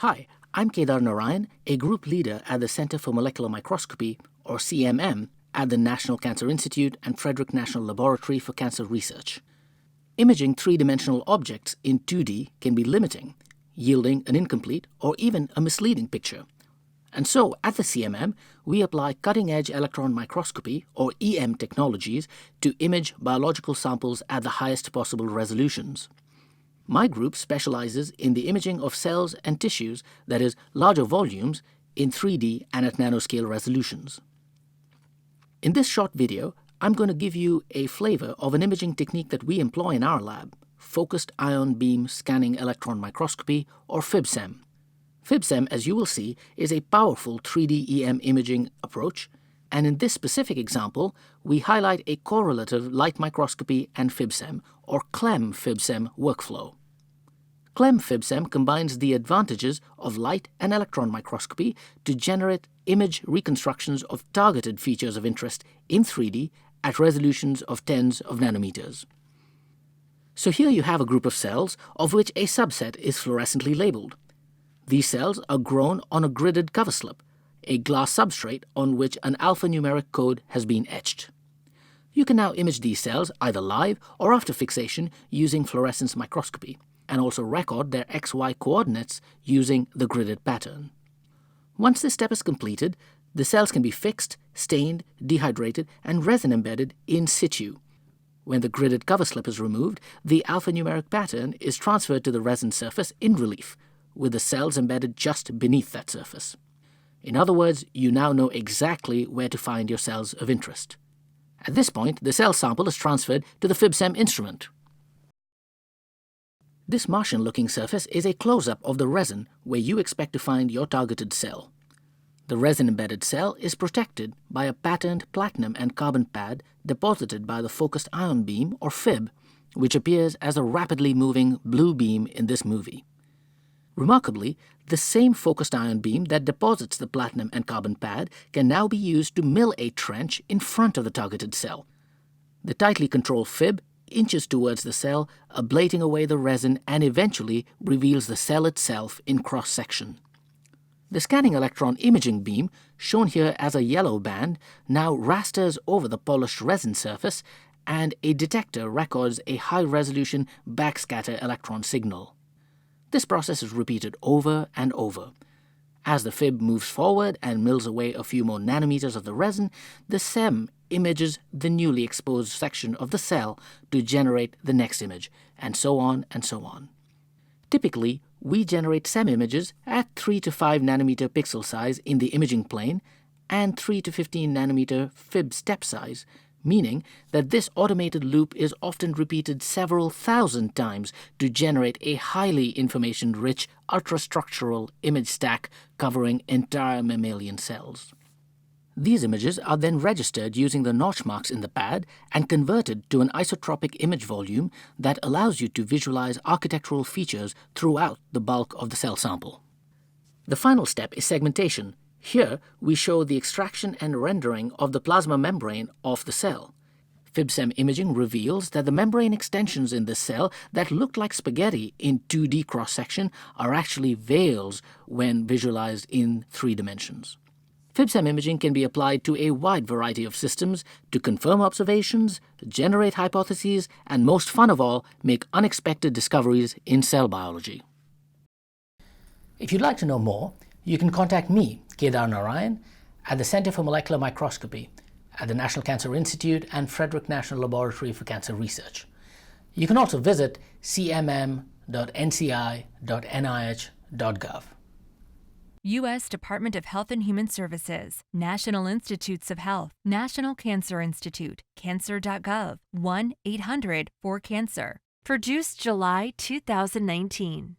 Hi, I'm Kedar Narayan, a group leader at the Center for Molecular Microscopy, or CMM, at the National Cancer Institute and Frederick National Laboratory for Cancer Research. Imaging three-dimensional objects in 2D can be limiting, yielding an incomplete or even a misleading picture. And so, at the CMM, we apply cutting-edge electron microscopy, or EM technologies, to image biological samples at the highest possible resolutions. My group specializes in the imaging of cells and tissues, that is, larger volumes, in 3D and at nanoscale resolutions. In this short video, I'm going to give you a flavor of an imaging technique that we employ in our lab, focused ion beam scanning electron microscopy, or FIB-SEM. FIB-SEM, as you will see, is a powerful 3D EM imaging approach, and in this specific example, we highlight a correlative light microscopy and FIB-SEM, or CLEM FIB-SEM workflow. CLEM FIB-SEM combines the advantages of light and electron microscopy to generate image reconstructions of targeted features of interest in 3D at resolutions of tens of nanometers. So here you have a group of cells, of which a subset is fluorescently labeled. These cells are grown on a gridded cover slip, a glass substrate on which an alphanumeric code has been etched. You can now image these cells either live or after fixation using fluorescence microscopy, and also record their XY coordinates using the gridded pattern. Once this step is completed, the cells can be fixed, stained, dehydrated, and resin embedded in situ. When the gridded cover slip is removed, the alphanumeric pattern is transferred to the resin surface in relief, with the cells embedded just beneath that surface. In other words, you now know exactly where to find your cells of interest. At this point, the cell sample is transferred to the FIB-SEM instrument. This Martian-looking surface is a close-up of the resin where you expect to find your targeted cell. The resin-embedded cell is protected by a patterned platinum and carbon pad deposited by the focused ion beam, or FIB, which appears as a rapidly moving blue beam in this movie. Remarkably, the same focused ion beam that deposits the platinum and carbon pad can now be used to mill a trench in front of the targeted cell. The tightly controlled FIB inches towards the cell, ablating away the resin, and eventually reveals the cell itself in cross-section. The scanning electron imaging beam, shown here as a yellow band, now rasters over the polished resin surface, and a detector records a high-resolution backscatter electron signal. This process is repeated over and over. As the FIB moves forward and mills away a few more nanometers of the resin, the SEM images the newly exposed section of the cell to generate the next image, and so on and so on. Typically, we generate SEM images at 3 to 5 nanometer pixel size in the imaging plane and 3 to 15 nanometer FIB step size, meaning that this automated loop is often repeated several thousand times to generate a highly information-rich ultrastructural image stack covering entire mammalian cells. These images are then registered using the notch marks in the pad and converted to an isotropic image volume that allows you to visualize architectural features throughout the bulk of the cell sample. The final step is segmentation. Here, we show the extraction and rendering of the plasma membrane of the cell. FIB-SEM imaging reveals that the membrane extensions in this cell that look like spaghetti in 2D cross-section are actually veils when visualized in 3 dimensions. FIB-SEM imaging can be applied to a wide variety of systems to confirm observations, generate hypotheses, and most fun of all, make unexpected discoveries in cell biology. If you'd like to know more, you can contact me, Kedar Narayan, at the Center for Molecular Microscopy at the National Cancer Institute and Frederick National Laboratory for Cancer Research. You can also visit cmm.nci.nih.gov. U.S. Department of Health and Human Services, National Institutes of Health, National Cancer Institute, cancer.gov, 1-800-4-CANCER. Produced July 2019.